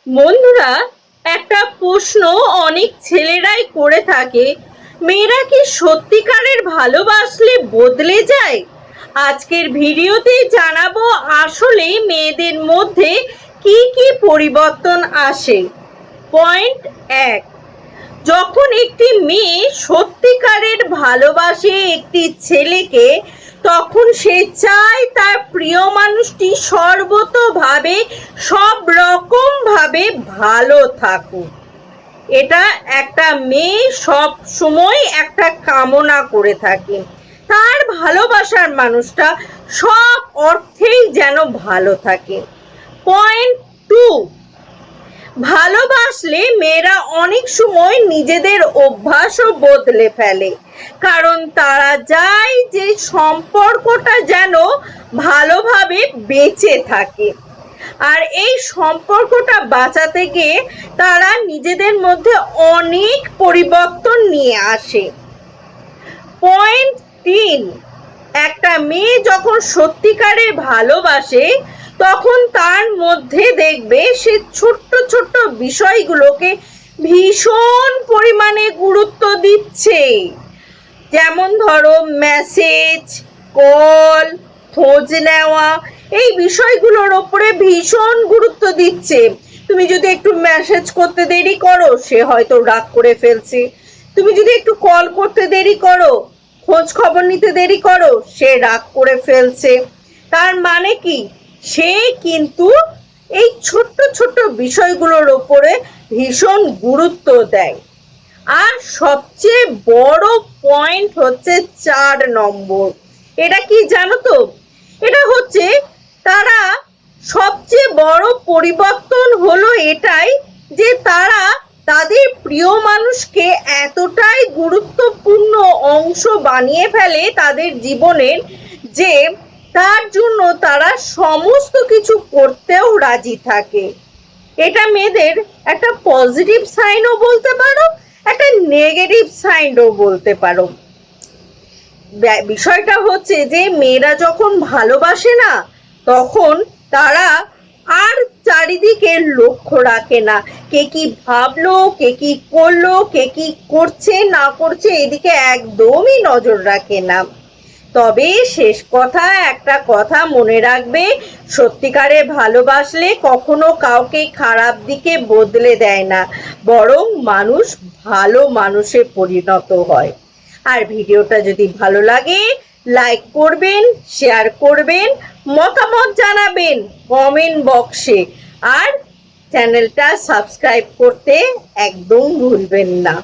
বন্ধুরা, একটা প্রশ্ন অনেক ছেলেরাই করে থাকে, মেয়েরা কি সত্যিকারের ভালোবাসলে বদলে যায়? আজকের ভিডিওতে জানাবো আসলে মেয়েদের মধ্যে কি কি পরিবর্তন আসে। পয়েন্ট 1, যখন একটি মেয়ে সত্যিকারের ভালোবাসে একটি ছেলেকে, তখন সে চায় তার প্রিয় মানুষটি সর্বতোভাবে সব রকম ভাবে ভালো থাকুক। এটা একটা মেয়ে সব সময় একটা কামনা করে থাকে, তার ভালোবাসার মানুষটা সব অর্থেই যেন ভালো থাকে। পয়েন্ট 2, ভালোবাসলে মেয়েরা অনেক সময় নিজেদের অভ্যাসও বদলে ফেলে, কারণ তারা চায় যে সম্পর্কটা যেন ভালোভাবে বেঁচে থাকে। আর এই সম্পর্কটা বাঁচাতে গিয়ে তারা নিজেদের মধ্যে অনেক পরিবর্তন নিয়ে আসে। পয়েন্ট 3, একটা মেয়ে যখন সত্যিকারের ভালোবাসে তখন তার মধ্যে দেখবে সে ছোট্ট ছোট্ট বিষয়গুলোকে ভীষণ পরিমাণে গুরুত্ব দিচ্ছে। যেমন ধরো মেসেজ, কল, খোঁজ নেওয়া, এই বিষয়গুলোর ওপরে ভীষণ গুরুত্ব দিচ্ছে। তুমি যদি একটু মেসেজ করতে দেরি করো, সে হয়তো রাগ করে ফেলছে। তুমি যদি একটু কল করতে দেরি করো, খোঁজ খবর নিতে দেরি করো, সে রাগ করে ফেলছে। তার মানে কি, সে কিন্তু এই ছোট্ট ছোট্ট বিষয়গুলোর ওপরে ভীষণ গুরুত্ব দেয়। আর সবচেয়ে বড় পয়েন্ট হচ্ছে 4 নম্বর। এটা কি জানো তো? এটা হচ্ছে তারা সবচেয়ে বড় পরিবর্তন হলো এটাই যে তারা তাদের প্রিয় মানুষকে এতটাই গুরুত্বপূর্ণ অংশ বানিয়ে ফেলে তাদের জীবনের, যে তার জন্য তারা সমস্ত কিছু করতেও রাজি থাকে। এটা মেয়েদের একটা পজিটিভ সাইনও বলতে পারো, একটা নেগেটিভ সাইনও বলতে পারো। বিষয়টা হচ্ছে যে মেয়েরা যখন ভালোবাসে না, তখন তারা আর চারিদিকে লক্ষ্য রাখে না, কে কি ভাবলো, কে কি করলো, কে কি করছে না করছে, এদিকে একদমই নজর রাখে না। তবে শেষ কথা, একটা কথা মনে রাখবে, সত্যিকারে ভালোবাসলে কখনো কাউকে খারাপ দিকে বদলে দেয় না, বরং মানুষ ভালো মানুষে পরিণত হয়। আর ভিডিওটা যদি ভালো লাগে লাইক করবেন, শেয়ার করবেন, মতামত জানাবেন কমেন্ট বক্সে, আর চ্যানেলটা সাবস্ক্রাইব করতে একদম ভুলবেন না।